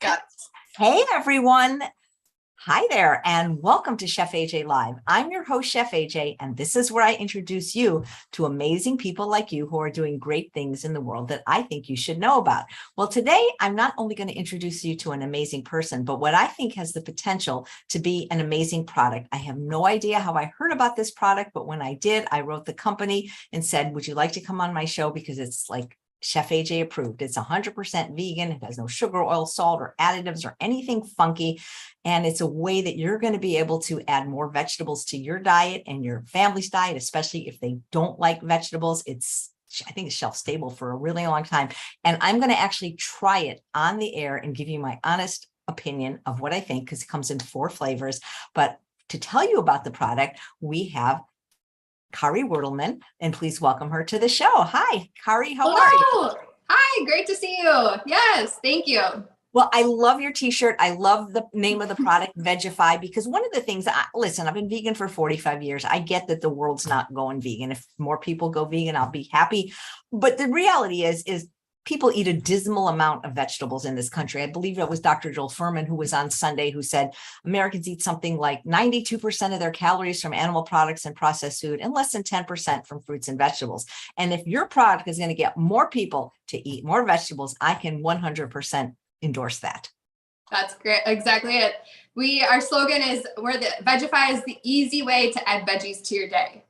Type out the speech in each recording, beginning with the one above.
Got it. Hey everyone. Hi there and welcome to Chef AJ Live. I'm your host, Chef AJ, and this is where I introduce you to amazing people like you who are doing great things in the world that I think you should know about. Well, today I'm not only going to introduce you to an amazing person, but what I think has the potential to be an amazing product. I have no idea how I heard about this product, but when I did, I wrote the company and said, would you like to come on my show? Because it's like Chef AJ approved. It's 100% vegan. It has no sugar, oil, salt, or additives or anything funky. And it's a way that you're going to be able to add more vegetables to your diet and your family's diet, especially if they don't like vegetables. I think it's shelf stable for a really long time. And I'm going to actually try it on the air and give you my honest opinion of what I think, because it comes in 4 flavors. But to tell you about the product, we have Kari Wurtelman, and please welcome her to the show. Hi, Kari, how are you? Hi, great to see you. Yes, thank you. Well, I love your t-shirt. I love the name of the product, Vegify, because one of the things, listen, I've been vegan for 45 years. I get that the world's not going vegan. If more people go vegan, I'll be happy. But the reality is people eat a dismal amount of vegetables in this country. I believe it was Dr. Joel Fuhrman who was on Sunday who said Americans eat something like 92% of their calories from animal products and processed food and less than 10% from fruits and vegetables. And if your product is going to get more people to eat more vegetables, I can 100% endorse that. That's great. Exactly it. Our slogan is Vegify is the easy way to add veggies to your day.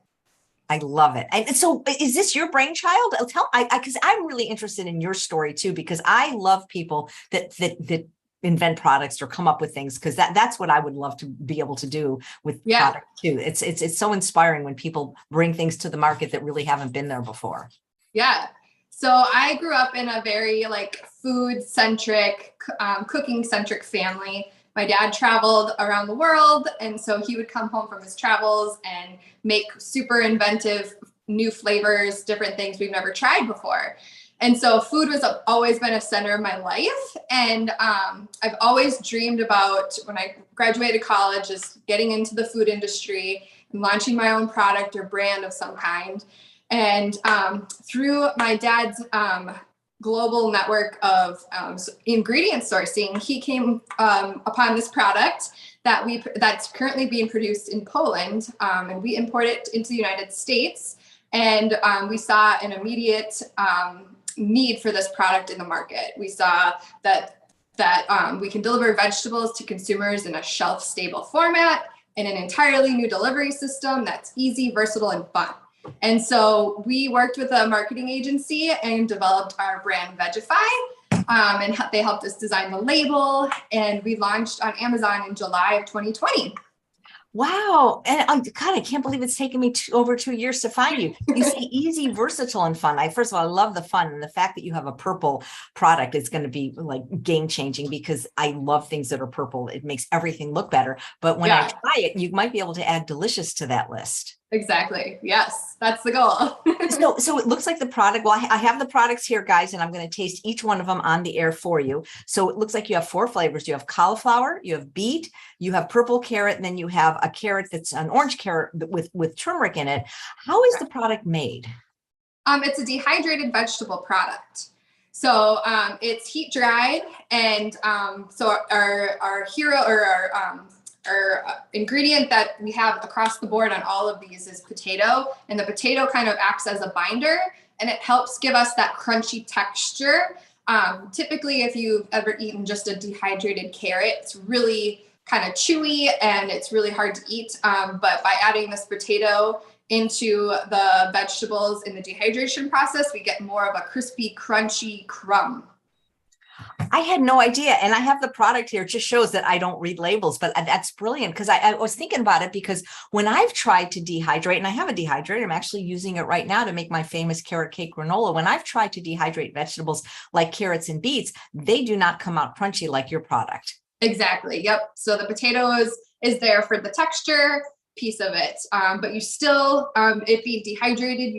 I love it. And so is this your brainchild? Because I'm really interested in your story too, because I love people that invent products or come up with things, because that's what I would love to be able to do with products too. It's so inspiring when people bring things to the market that really haven't been there before. Yeah. So I grew up in a very food-centric, cooking-centric family. My dad traveled around the world, and so he would come home from his travels and make super inventive new flavors, different things we've never tried before. And so food was always been a center of my life. And I've always dreamed about, when I graduated college, just getting into the food industry and launching my own product or brand of some kind. And through my dad's global network of ingredient sourcing, he came upon this product that's currently being produced in Poland, and we import it into the United States. And we saw an immediate need for this product in the market. We saw that we can deliver vegetables to consumers in a shelf-stable format in an entirely new delivery system that's easy, versatile, and fun. And so we worked with a marketing agency and developed our brand Vegify, and they helped us design the label, and we launched on Amazon in July of 2020. Wow. And God, I can't believe it's taken me over 2 years to find you. You say easy, versatile, and fun. First of all, I love the fun, and the fact that you have a purple product is going to be like game changing, because I love things that are purple. It makes everything look better. But when I try it, you might be able to add delicious to that list. Exactly. Yes, that's the goal. So it looks like the product. Well, I have the products here, guys, and I'm going to taste each one of them on the air for you. So it looks like you have 4 flavors. You have cauliflower, you have beet, you have purple carrot, and then you have a carrot that's an orange carrot with turmeric in it. How is the product made? It's a dehydrated vegetable product. So it's heat dried, and so our hero, or our ingredient that we have across the board on all of these is potato, and the potato kind of acts as a binder, and it helps give us that crunchy texture. Typically, if you've ever eaten just a dehydrated carrot, it's really kind of chewy and it's really hard to eat. But by adding this potato into the vegetables in the dehydration process, we get more of a crispy, crunchy crumb. I had no idea. And I have the product here. It just shows that I don't read labels, but that's brilliant, because I was thinking about it, because when I've tried to dehydrate, and I have a dehydrator, I'm actually using it right now to make my famous carrot cake granola. When I've tried to dehydrate vegetables like carrots and beets, they do not come out crunchy like your product. Exactly. Yep. So the potato is there for the texture piece of it. But you still, it being dehydrated,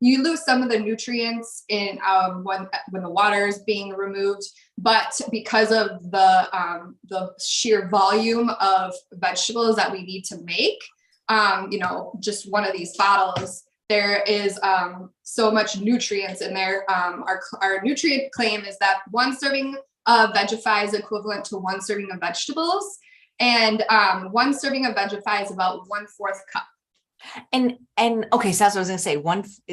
you lose some of the nutrients in when the water is being removed, but because of the sheer volume of vegetables that we need to make, just one of these bottles, there is so much nutrients in there. Our nutrient claim is that one serving Vegify is equivalent to 1 serving of vegetables. And 1 serving of Vegify is about 1/4 cup. And okay, so that's what I was going to say.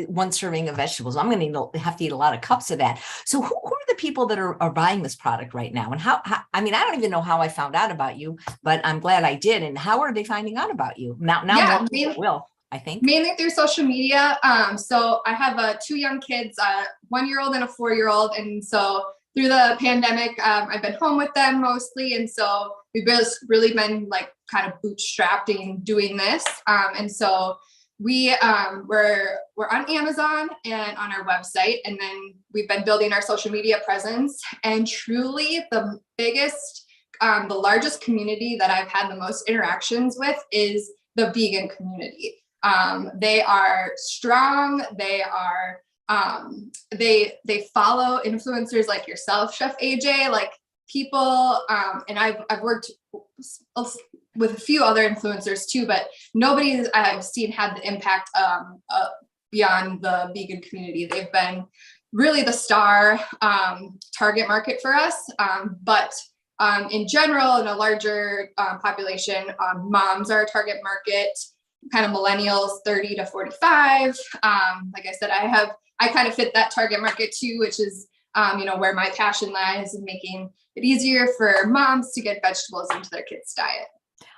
One serving of vegetables. I'm going to have to eat a lot of cups of that. So who are the people that are buying this product right now? And how, I mean, I don't even know how I found out about you, but I'm glad I did. And how are they finding out about you? Now more people will, I think. Mainly through social media. So I have 2 young kids, a 1-year-old and a 4-year-old. And so through the pandemic, I've been home with them mostly. And so we've really been like kind of bootstrapping doing this. And so we're on Amazon and on our website, and then we've been building our social media presence. And truly the biggest, the largest community that I've had the most interactions with is the vegan community. They are strong. They are, they follow influencers like yourself, Chef AJ, like people. And I've worked with a few other influencers too, but nobody I've seen had the impact, beyond the vegan community. They've been really the star, target market for us. But in general, in a larger population, moms are a target market, kind of millennials, 30 to 45. Like I said, I kind of fit that target market too, which is, where my passion lies in making it easier for moms to get vegetables into their kids' diet.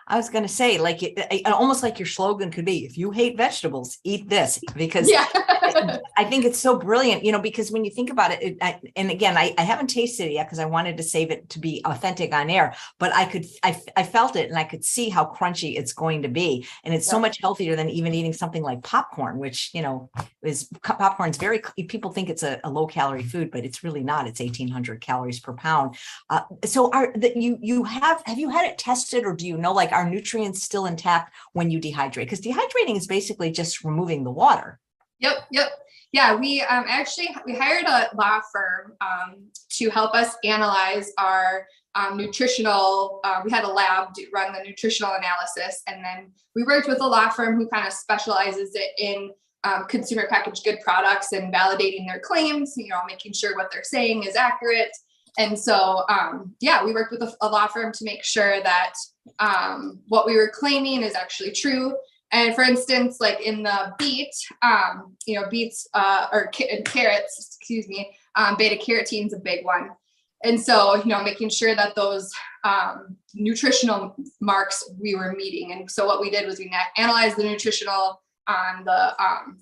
I was going to say, like, almost like your slogan could be, if you hate vegetables, eat this, because I think it's so brilliant, because when you think about it, and again, I haven't tasted it yet because I wanted to save it to be authentic on air, but I felt it and I could see how crunchy it's going to be. And it's so much healthier than even eating something like popcorn, which, popcorn's people think it's a low calorie food, but it's really not. It's 1,800 calories per pound. So have you had it tested, or do you know, like, are nutrients still intact when you dehydrate? Because dehydrating is basically just removing the water. Yep. Yeah, we hired a law firm to help us analyze our nutritional. We had a lab run the nutritional analysis, and then we worked with a law firm who kind of specializes in consumer packaged good products and validating their claims. Making sure what they're saying is accurate. And so, we worked with a law firm to make sure that what we were claiming is actually true. And for instance, like in the beet, beets and carrots, beta carotene is a big one. And so, making sure that those nutritional marks we were meeting. And so what we did was we analyzed the nutritional on the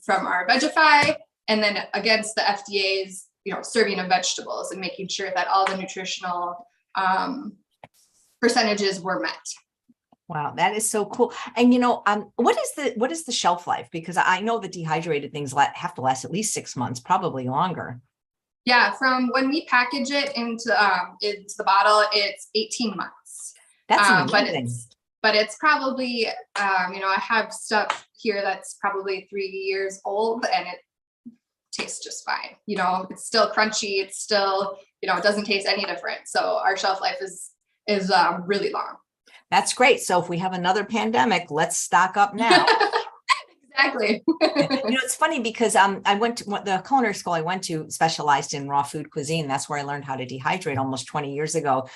from our Vegify, and then against the FDA's serving of vegetables, and making sure that all the nutritional percentages were met. Wow, that is so cool. And what is the shelf life? Because I know the dehydrated things have to last at least 6 months, probably longer. Yeah, from when we package it into the bottle, it's 18 months. That's amazing. But it's probably I have stuff here that's probably 3 years old, and it tastes just fine. It's still crunchy. It's still, it doesn't taste any different. So our shelf life is really long. That's great. So if we have another pandemic, let's stock up now. Exactly. It's funny because I went to the culinary school I went to specialized in raw food cuisine. That's where I learned how to dehydrate almost 20 years ago.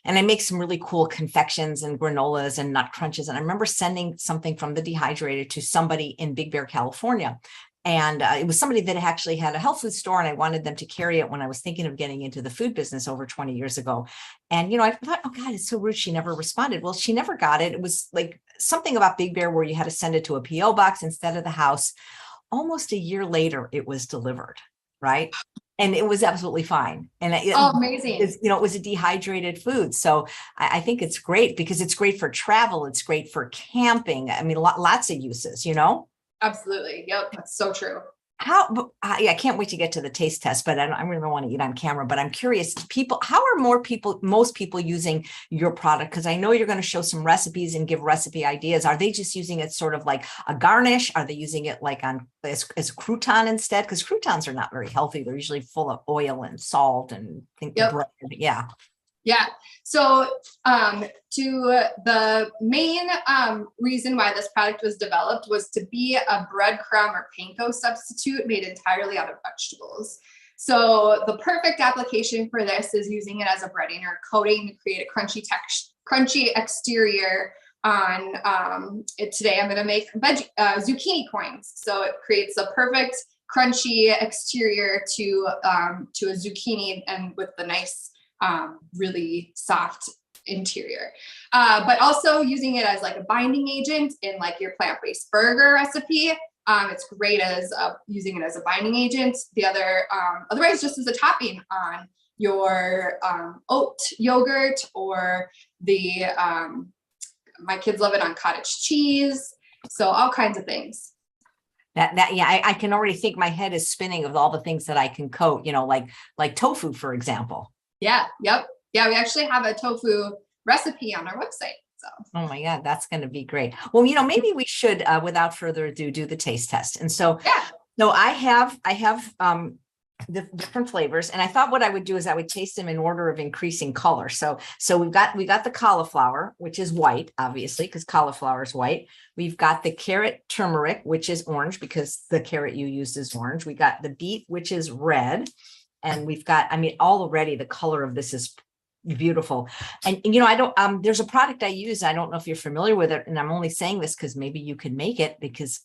And I make some really cool confections and granolas and nut crunches. And I remember sending something from the dehydrator to somebody in Big Bear, California. And it was somebody that actually had a health food store, and I wanted them to carry it when I was thinking of getting into the food business over 20 years ago. And, I thought, oh God, it's so rude. She never responded. Well, she never got it. It was like something about Big Bear where you had to send it to a PO box instead of the house. Almost a year later, it was delivered. Right. And it was absolutely fine. And amazing. It was a dehydrated food. So I think it's great because it's great for travel. It's great for camping. I mean, lots of uses, Absolutely. Yep. That's so true. I can't wait to get to the taste test, but I really don't want to eat on camera, but I'm curious, how are most people using your product? Because I know you're going to show some recipes and give recipe ideas. Are they just using it sort of like a garnish? Are they using it like as a crouton instead? Because croutons are not very healthy. They're usually full of oil and salt and bread. Yeah. Yeah. So to the main reason why this product was developed was to be a breadcrumb or panko substitute made entirely out of vegetables. So the perfect application for this is using it as a breading or coating to create a crunchy exterior on it. Today I'm going to make zucchini coins. So it creates a perfect crunchy exterior to a zucchini, and with the nice, really soft interior. But also using it as like a binding agent in like your plant-based burger recipe. It's great as using it as a binding agent. The other, otherwise just as a topping on your oat yogurt, or the, my kids love it on cottage cheese. So all kinds of things. Yeah, I can already think, my head is spinning of all the things that I can coat, like tofu, for example. Yeah. Yep. Yeah. We actually have a tofu recipe on our website. So. Oh my God, that's going to be great. Well, maybe we should, without further ado, do the taste test. And so, yeah. So I have the different flavors, and I thought what I would do is I would taste them in order of increasing color. So we got the cauliflower, which is white, obviously, because cauliflower is white. We've got the carrot turmeric, which is orange because the carrot you used is orange. We got the beet, which is red. And we've got, already the color of this is beautiful. And I don't, there's a product I use. I don't know if you're familiar with it. And I'm only saying this because maybe you can make it because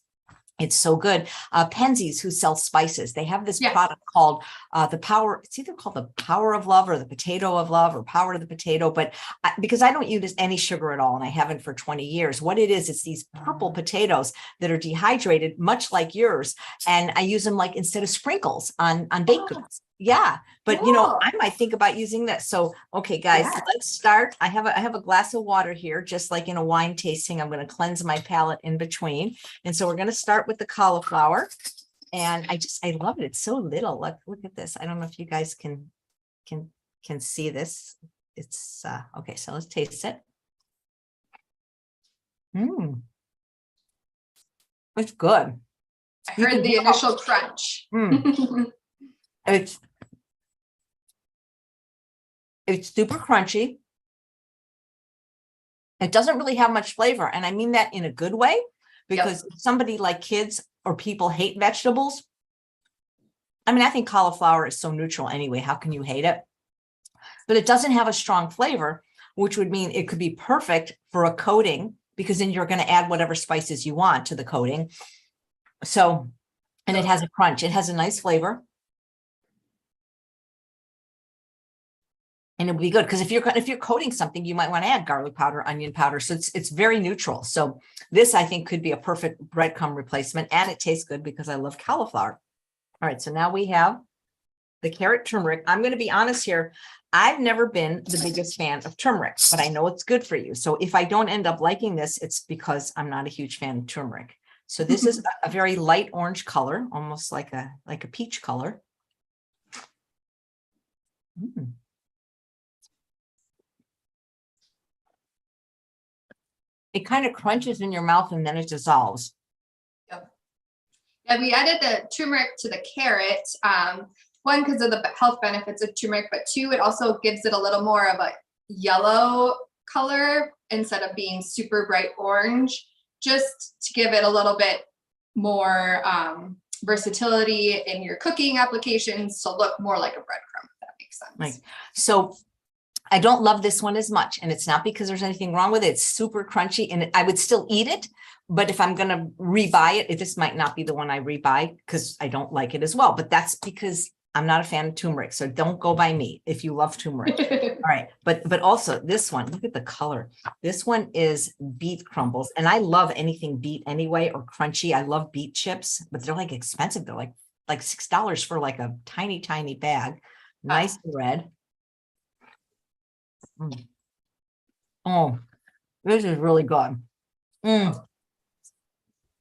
it's so good. Penzies, who sell spices, they have this product called the power. It's either called the power of love or the potato of love or power to the potato. But because I don't use any sugar at all, and I haven't for 20 years, what it is, it's these purple potatoes that are dehydrated, much like yours. And I use them like instead of sprinkles on baked goods. Yeah. But, I might think about using this. So, okay, guys, let's start. I have a glass of water here, just like in a wine tasting. I'm going to cleanse my palate in between. And so we're going to start with the cauliflower. And I love it. It's so little. Look at this. I don't know if you guys can see this. It's okay. So let's taste it. It's good. I heard the initial crunch. It's super crunchy. It doesn't really have much flavor. And I mean that in a good way, because somebody like kids or people hate vegetables. I think cauliflower is so neutral anyway. How can you hate it? But it doesn't have a strong flavor, which would mean it could be perfect for a coating, because then you're going to add whatever spices you want to the coating. So, and it has a crunch. It has a nice flavor. And it would be good because if you're coating something, you might want to add garlic powder, onion powder. So it's very neutral. So this, I think, could be a perfect breadcrumb replacement, and it tastes good because I love cauliflower. All right, so now we have the carrot turmeric. I'm going to be honest here. I've never been the biggest fan of turmeric, but I know it's good for you. So if I don't end up liking this, it's because I'm not a huge fan of turmeric. So this is a very light orange color, almost like a peach color. It kind of crunches in your mouth and then it dissolves. Yeah, we added the turmeric to the carrot. One, because of the health benefits of turmeric, but two, it also gives it a little more of a yellow color instead of being super bright orange, just to give it a little bit more versatility in your cooking applications to look more like a breadcrumb, if that makes sense. Right. So I don't love this one as much, and it's not because there's anything wrong with it. It's super crunchy, and I would still eat it. But if I'm going to rebuy it, this might not be the one I rebuy because I don't like it as well. But that's because I'm not a fan of turmeric. So don't go by me if you love turmeric. All right. But also this one, look at the color. This one is beet crumbles. And I love anything beet anyway, or crunchy. I love beet chips, but they're like expensive. They're like $6 for like a tiny, tiny bag. Nice red. Oh, this is really good.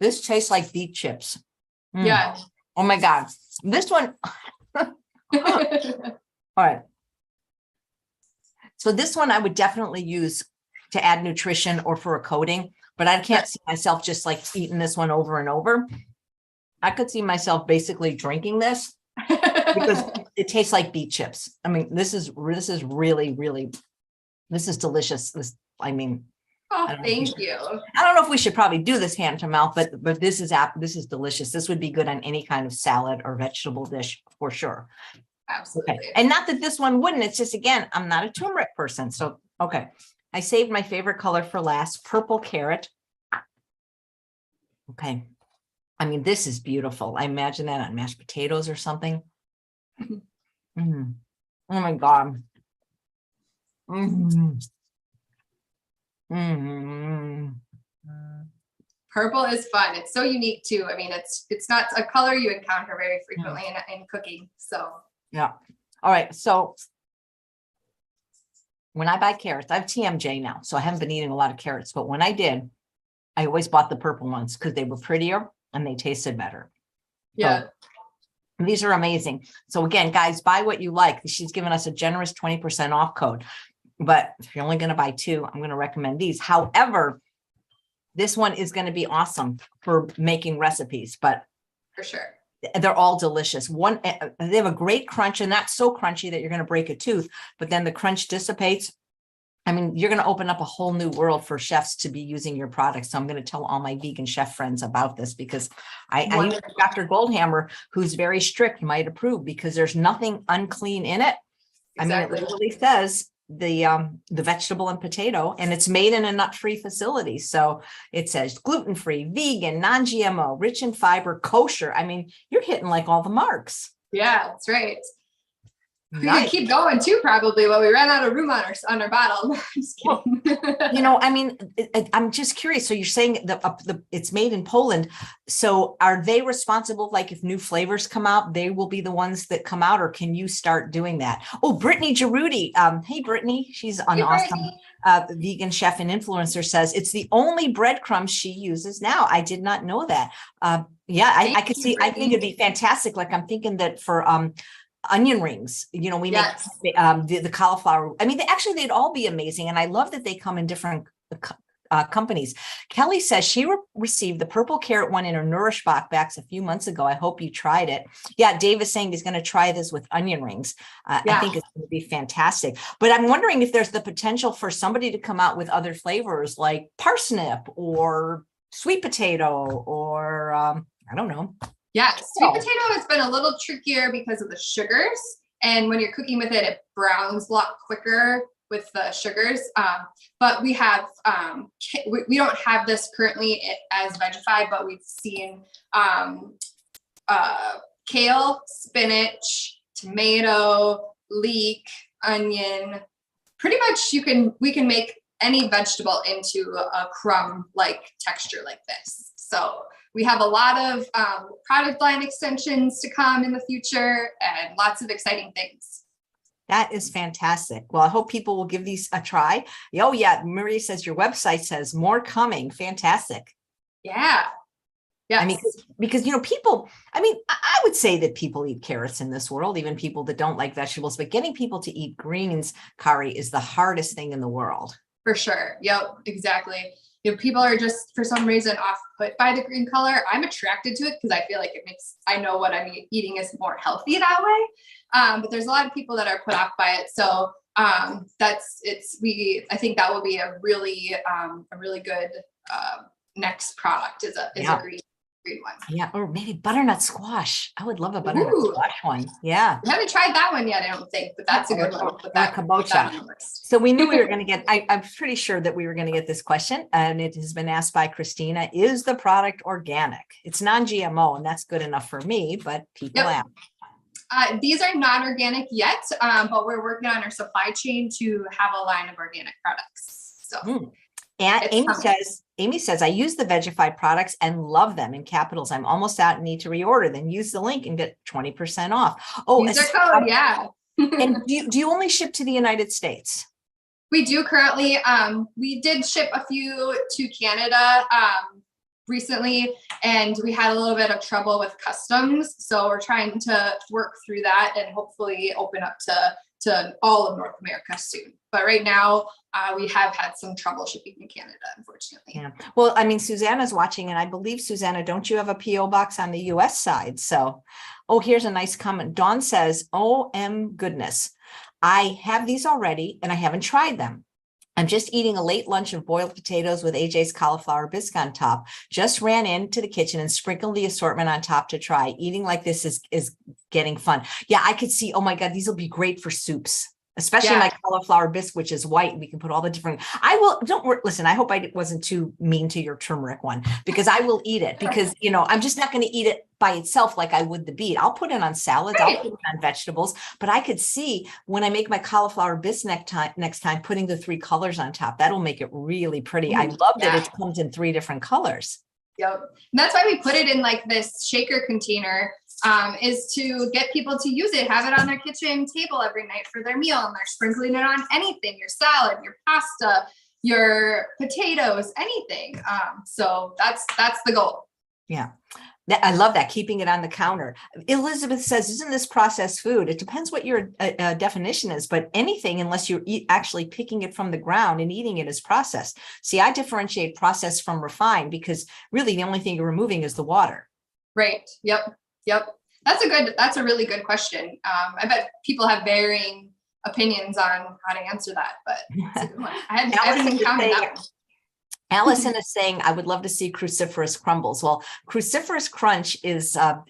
This tastes like beet chips. Yeah. Oh my God. This one. All right. So this one I would definitely use to add nutrition or for a coating, but I can't see myself just like eating this one over and over. I could see myself basically drinking this because it tastes like beet chips. This is really, really, this is delicious. Oh, thank you. I don't know if we should probably do this hand to mouth, but this is delicious. This would be good on any kind of salad or vegetable dish for sure. Absolutely. Okay. And not that this one wouldn't, it's just, again, I'm not a turmeric person. So, okay. I saved my favorite color for last, purple carrot. Okay. I mean, this is beautiful. I imagine that on mashed potatoes or something. Mm. Oh my God. Mm. Mm. Purple is fun. It's so unique too. I mean, it's not a color you encounter very frequently in cooking. So yeah. All right. So when I buy carrots, I have TMJ now, so I haven't been eating a lot of carrots, but when I did, I always bought the purple ones because they were prettier and they tasted better. yeah. So these are amazing. So again, guys, buy what you like. She's given us a generous 20% off code, but if you're only going to buy two, I'm going to recommend these. However, this one is going to be awesome for making recipes, but For sure. they're all delicious. One, they have a great crunch and not so crunchy that you're going to break a tooth, but then the crunch dissipates. I mean, you're going to open up a whole new world for chefs to be using your products. So I'm going to tell all my vegan chef friends about this because I even Dr. Goldhammer, who's very strict, might approve because there's nothing unclean in it. Exactly. I mean, it literally says the vegetable and potato, and it's made in a nut-free facility. So it says gluten-free, vegan, non-GMO, rich in fiber, kosher. I mean, you're hitting like all the marks. Yeah, that's right. We Nice. could keep going too, probably, but we ran out of room on our bottle. Just kidding. Well, I mean, I'm just curious. So you're saying it's made in Poland. So are they responsible? Like if new flavors come out, they will be the ones that come out, or can you start doing that? Oh, Brittany Giroudi. Hey, Brittany, she's an awesome vegan chef and influencer, says it's the only breadcrumbs she uses now. I did not know that. Yeah, I could see. Brittany. I think it'd be fantastic. Like I'm thinking that for onion rings, you know, we make the cauliflower. I mean, they'd all be amazing. And I love that they come in different companies. Kelly says she received the purple carrot one in her Nourish box a few months ago. I hope you tried it. Yeah, Dave is saying he's going to try this with onion rings. I think it's going to be fantastic. But I'm wondering if there's the potential for somebody to come out with other flavors like parsnip or sweet potato or I don't know. Yeah, sweet potato has been a little trickier because of the sugars. And when you're cooking with it, it browns a lot quicker with the sugars. But we have, we don't have this currently as Vegify, but we've seen kale, spinach, tomato, leek, onion. Pretty much we can make any vegetable into a crumb-like texture like this. So we have a lot of product line extensions to come in the future and lots of exciting things. That is fantastic. Well, I hope people will give these a try. Oh, yeah. Marie says your website says more coming. Fantastic. Yeah. Yeah. I mean, because, you know, people, I mean, I would say that people eat carrots in this world, even people that don't like vegetables, but getting people to eat greens, Kari, is the hardest thing in the world. For sure. Yep, exactly. You know, people are just, for some reason, off put by the green color. I'm attracted to it because I feel like I know what I'm eating is more healthy that way. But there's a lot of people that are put off by it. So I think that will be a really good next product is a green one. Yeah, or maybe butternut squash. I would love a butternut squash one. Yeah. I haven't tried that one yet, I don't think, but that's a good one. That kabocha. So we knew we were going to get, I'm pretty sure that we were going to get this question, and it has been asked by Christina. Is the product organic? It's non-GMO, and that's good enough for me, but people ask. These are not organic yet, but we're working on our supply chain to have a line of organic products. So. And Amy says, I use the Vegify products and love them in capitals. I'm almost out and need to reorder. Then use the link and get 20% off. Oh, use our code, yeah. And do you only ship to the United States? We do currently. We did ship a few to Canada recently, and we had a little bit of trouble with customs. So we're trying to work through that and hopefully open up to all of North America soon. But right now, we have had some trouble shipping to Canada, unfortunately. Yeah. Well, I mean, Susanna's watching, and I believe, Susanna, don't you have a P.O. box on the U.S. side? So, here's a nice comment. Dawn says, OM goodness. I have these already, and I haven't tried them. I'm just eating a late lunch of boiled potatoes with AJ's cauliflower bisque on top. Just ran into the kitchen and sprinkled the assortment on top to try. Eating like this is getting fun. Yeah, I could see, oh my God, these will be great for soups, especially my cauliflower bisque, which is white. We can put all the different, listen, I hope I wasn't too mean to your turmeric one, because I will eat it because, I'm just not going to eat it by itself like I would the beet. I'll put it on salads, I'll put it on vegetables, but I could see when I make my cauliflower bisque next time, putting the 3 colors on top, that'll make it really pretty. I love that it comes in 3 different colors. Yep. And that's why we put it in like this shaker container, is to get people to use it, have it on their kitchen table every night for their meal, and they're sprinkling it on anything, your salad, your pasta, your potatoes, anything. So that's the goal. Yeah. I love that, keeping it on the counter. Elizabeth says, isn't this processed food? It depends what your definition is, but anything, unless you're actually picking it from the ground and eating it, is processed. See, I differentiate processed from refined because really the only thing you're removing is the water. Right. Yep. That's a really good question. I bet people have varying opinions on how to answer that, but it's a good one. I hadn't encountered that one. Allison is saying, I would love to see cruciferous crumbles. Well, cruciferous crunch is a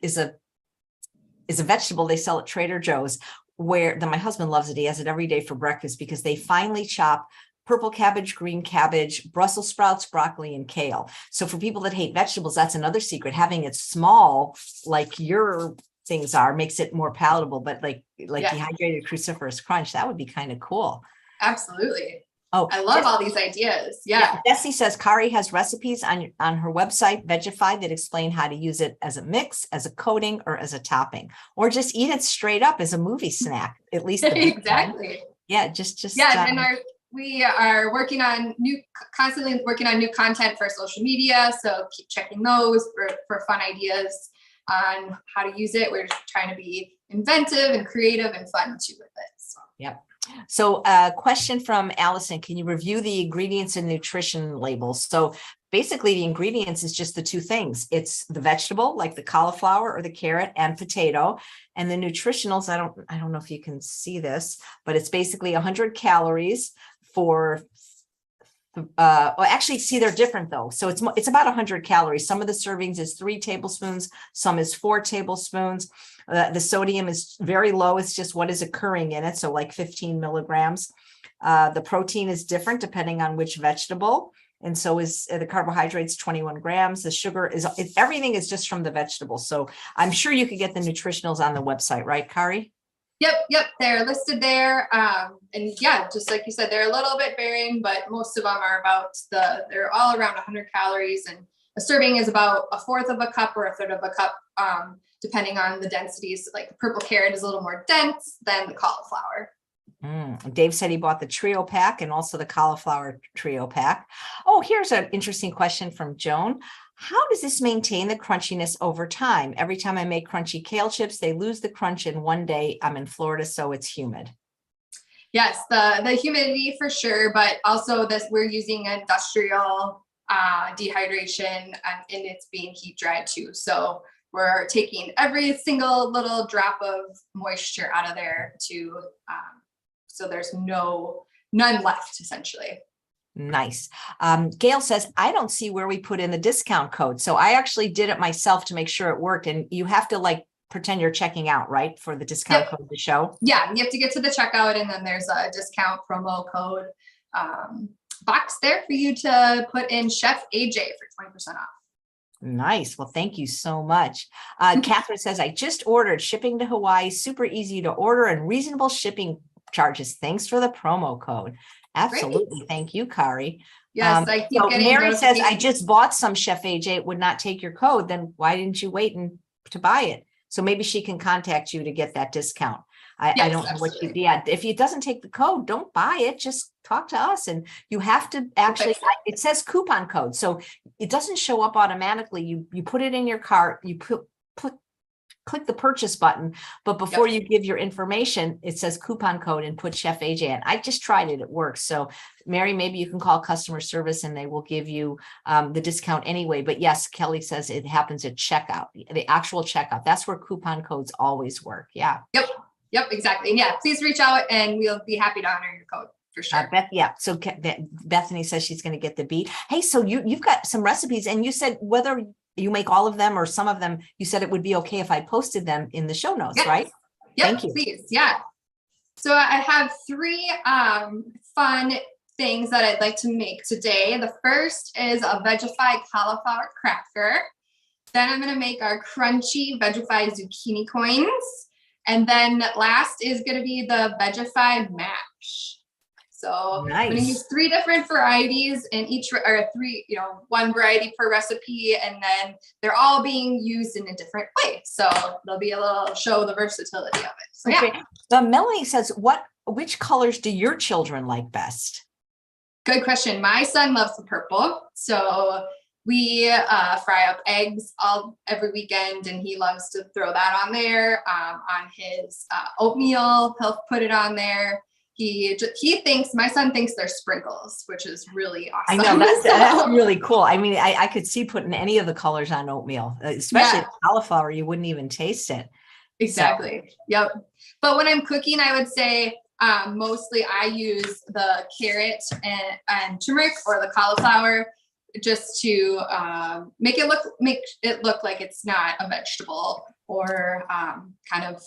vegetable they sell at Trader Joe's, where my husband loves it. He has it every day for breakfast because they finely chop purple cabbage, green cabbage, Brussels sprouts, broccoli, and kale. So for people that hate vegetables, that's another secret. Having it small, like your things are, makes it more palatable. But like dehydrated cruciferous crunch, that would be kind of cool. Absolutely. Oh, I love all these ideas. Yeah. Bessie says Kari has recipes on her website, Vegify, that explain how to use it as a mix, as a coating, or as a topping, or just eat it straight up as a movie snack, at least. Exactly. Yeah. And we are constantly working on new content for social media. So keep checking those for fun ideas on how to use it. We're just trying to be inventive and creative and fun too with it. So. Yep. So a question from Allison, can you review the ingredients and nutrition labels? So basically the ingredients is just the 2 things. It's the vegetable, like the cauliflower or the carrot, and potato. And the nutritionals, I don't know if you can see this, but it's basically 100 calories for, actually, see, they're different though. So it's about 100 calories. Some of the servings is 3 tablespoons, some is 4 tablespoons. The sodium is very low. It's just what is occurring in it. So like 15 milligrams. The protein is different depending on which vegetable. And so is the carbohydrates, 21 grams. The sugar everything is just from the vegetables. So I'm sure you could get the nutritionals on the website, right, Kari? Yep. They're listed there. And yeah, just like you said, they're a little bit varying, but most of them are they're all around 100 calories. And a serving is about 1/4 of a cup or 1/3 of a cup, depending on the densities. Like the purple carrot is a little more dense than the cauliflower. Dave said he bought the trio pack and also the cauliflower trio pack. Oh, here's an interesting question from Joan. How does this maintain the crunchiness over time? Every time I make crunchy kale chips, they lose the crunch in one day. I'm in Florida, so it's humid. Yes, the humidity for sure, but also we're using industrial dehydration, and it's being heat dried too. So we're taking every single little drop of moisture out of there so there's none left essentially. Nice. Gail says, I don't see where we put in the discount code. So I actually did it myself to make sure it worked. And you have to pretend you're checking out, right? For the discount code to show. Yeah. You have to get to the checkout, and then there's a discount promo code box there for you to put in Chef AJ for 20% off. Nice. Well, thank you so much. Catherine says, I just ordered shipping to Hawaii, super easy to order and reasonable shipping charges. Thanks for the promo code. Absolutely. Great. Thank you, Kari. Yes, I keep getting Mary says, I just bought some Chef AJ. It would not take your code. Then why didn't you wait to buy it? So maybe she can contact you to get that discount. I don't know what you did. If it doesn't take the code, don't buy it. Just talk to us. And you have to actually, it says coupon code. So it doesn't show up automatically. You put it in your cart, you click the purchase button, but before you give your information, it says coupon code and put Chef AJ in. I just tried it. It works. So Mary, maybe you can call customer service and they will give you the discount anyway. But yes, Kelly says it happens at checkout, the actual checkout. That's where coupon codes always work. Yeah. Yep, exactly. And yeah, please reach out and we'll be happy to honor your code. for sure. Yeah. So Bethany says she's going to get the beet. Hey, so you've got some recipes, and you said whether you make all of them or some of them, you said it would be okay if I posted them in the show notes, Yes. right? Yep, Thank you. please. Yeah. So I have 3 fun things that I'd like to make today. The first is a Vegify cauliflower cracker. Then I'm going to make our crunchy Vegify zucchini coins. And then last is going to be the Vegify mash. So Nice. I'm going to use 3 different varieties in each, or 3, one variety per recipe, and then they're all being used in a different way. So there'll be a little show the versatility of it. So okay. Yeah. Melanie says, which colors do your children like best? Good question. My son loves the purple. So we fry up eggs every weekend, and he loves to throw that on there. On his oatmeal, he'll put it on there. My son thinks they're sprinkles, which is really awesome. I know, that's really cool. I mean, I could see putting any of the colors on oatmeal, especially cauliflower. You wouldn't even taste it. Exactly. So. Yep. But when I'm cooking, I would say mostly I use the carrot and turmeric, or the cauliflower, just to make it look like it's not a vegetable, or kind of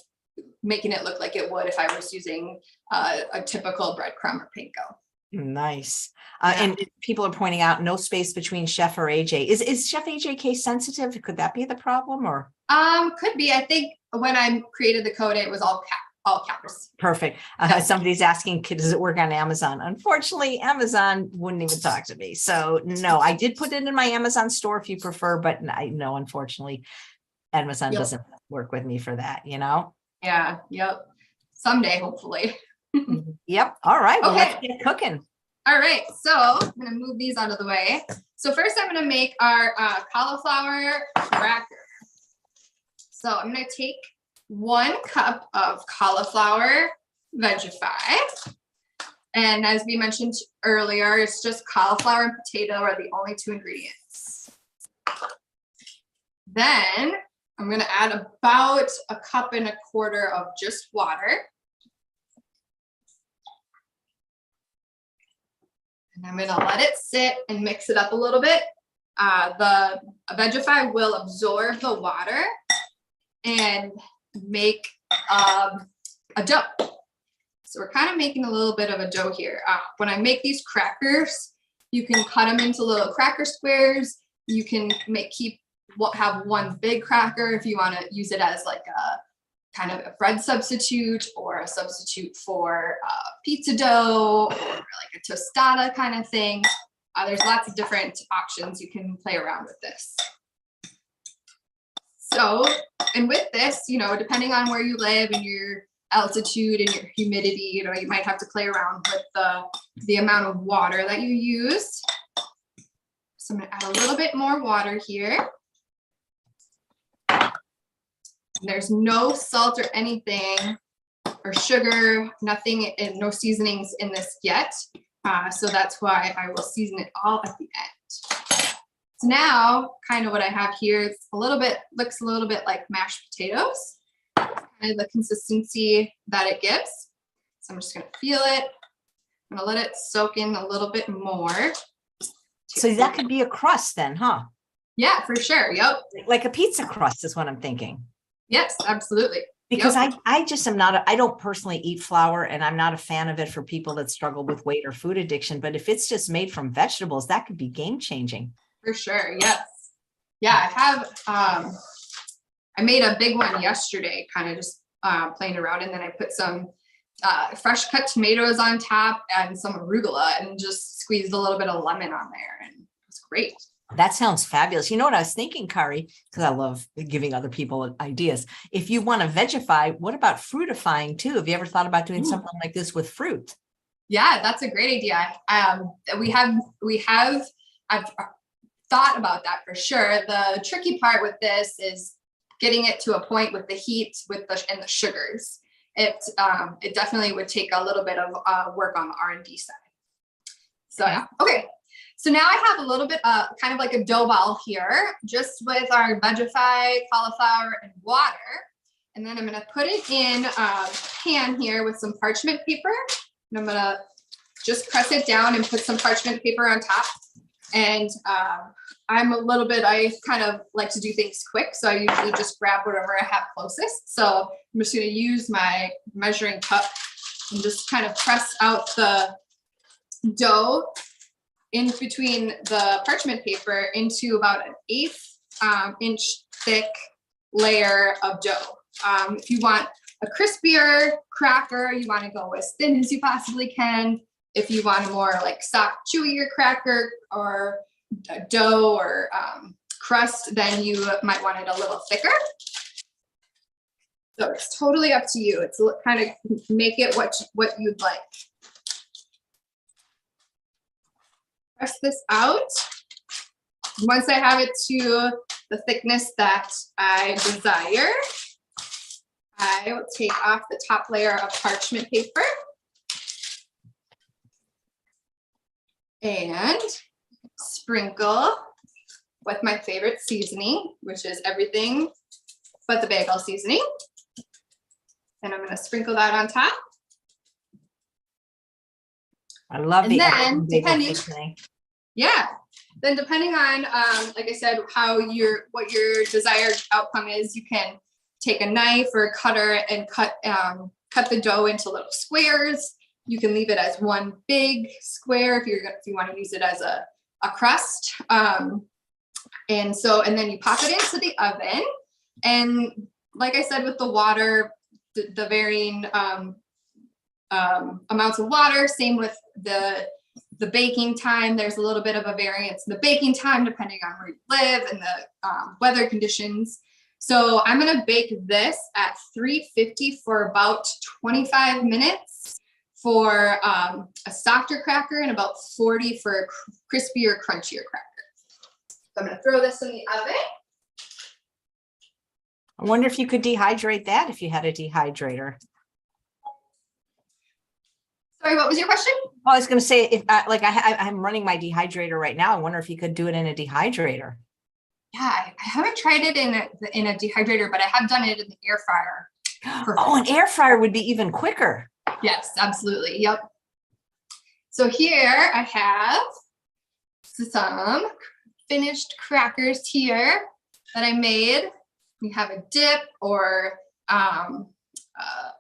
making it look like it would if I was using a typical breadcrumb or panko. Nice. And people are pointing out no space between Chef or AJ. Is Chef AJ case sensitive? Could that be the problem, or? Could be. I think when I created the code, it was all caps. Perfect. Somebody's asking, does it work on Amazon? Unfortunately, Amazon wouldn't even talk to me. So no, I did put it in my Amazon store if you prefer, but no, unfortunately, Amazon doesn't work with me for that, Yeah. Yep. Someday, hopefully. Yep. All right. Well, okay. Let's get cooking. All right. So I'm going to move these out of the way. So first I'm going to make our cauliflower cracker. So I'm going to take 1 cup of cauliflower Vegify. And as we mentioned earlier, it's just cauliflower and potato are the only 2 ingredients. Then I'm going to add about 1.25 cups of just water. And I'm going to let it sit and mix it up a little bit. The Vegify will absorb the water and make a dough. So we're kind of making a little bit of a dough here. When I make these crackers, you can cut them into little cracker squares. You can have 1 big cracker if you want to use it as like a kind of a bread substitute, or a substitute for pizza dough, or like a tostada kind of thing. There's lots of different options. You can play around with this. So, and with this, depending on where you live and your altitude and your humidity, you might have to play around with the amount of water that you use. So I'm going to add a little bit more water here. There's no salt or anything, or sugar, nothing, and no seasonings in this yet. So that's why I will season it all at the end. So now, kind of what I have here is looks a little bit like mashed potatoes, kind of the consistency that it gives. So I'm just going to feel it. I'm going to let it soak in a little bit more. So that could be a crust then, huh? Yeah, for sure. Yep. Like a pizza crust is what I'm thinking. Yes, absolutely. Because I just am I don't personally eat flour, and I'm not a fan of it for people that struggle with weight or food addiction. But if it's just made from vegetables, that could be game changing. For sure. Yes. Yeah, I have, I made a big one yesterday, kind of just playing around. And then I put some fresh cut tomatoes on top and some arugula, and just squeezed a little bit of lemon on there. And it was great. That sounds fabulous. You know what I was thinking, Kari, because I love giving other people ideas. If you want to vegify, what about fruitifying too? Have you ever thought about doing something like this with fruit? Yeah, that's a great idea. I've thought about that for sure. The tricky part with this is getting it to a point with the heat and the sugars. It definitely would take a little bit of work on the R&D side. So yeah, okay. So now I have a little bit kind of like a dough ball here, just with our Vegify, cauliflower, and water. And then I'm going to put it in a pan here with some parchment paper. And I'm going to just press it down and put some parchment paper on top. And I kind of like to do things quick. So I usually just grab whatever I have closest. So I'm just going to use my measuring cup and just kind of press out the dough in between the parchment paper into about an 1/8 inch thick layer of dough. If you want a crispier cracker, you want to go as thin as you possibly can. If you want a more like soft, chewier cracker or dough or crust, then you might want it a little thicker. So it's totally up to you. It's kind of make it what you'd like. Press this out. Once I have it to the thickness that I desire, I will take off the top layer of parchment paper and sprinkle with my favorite seasoning, which is everything but the bagel seasoning. And I'm going to sprinkle that on top. I love and the then depending, seasoning. Yeah. Then depending on, like I said, what your desired outcome is, you can take a knife or a cutter and cut the dough into little squares. You can leave it as one big square if you want to use it as a crust. And then you pop it into the oven. And like I said, with the water, the varying amounts of water, same with the baking time. There's a little bit of a variance in the baking time depending on where you live and the weather conditions. So I'm going to bake this at 350 for about 25 minutes for a softer cracker and about 40 for a crispier, crunchier cracker. So I'm going to throw this in the oven. I wonder if you could dehydrate that if you had a dehydrator. Sorry, what was your question? Oh, I was going to say, if I'm running my dehydrator right now. I wonder if you could do it in a dehydrator. Yeah, I haven't tried it in a dehydrator, but I have done it in the air fryer. Perfect. Oh, an air fryer would be even quicker. Yes, absolutely. Yep. So here I have some finished crackers here that I made. You have a dip or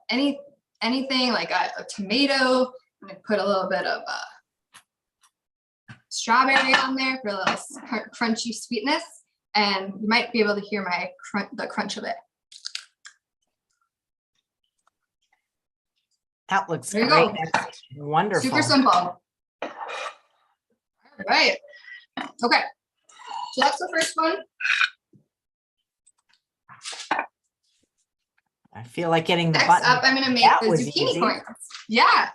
anything like a tomato. I'm going to put a little bit of strawberry on there for a little crunchy sweetness. And you might be able to hear the crunch of it. That looks there you great. go. That's wonderful. Super simple. All right. Okay. So that's the first one. I feel like getting the Next button. up, I'm going to make the zucchini coins. Yeah.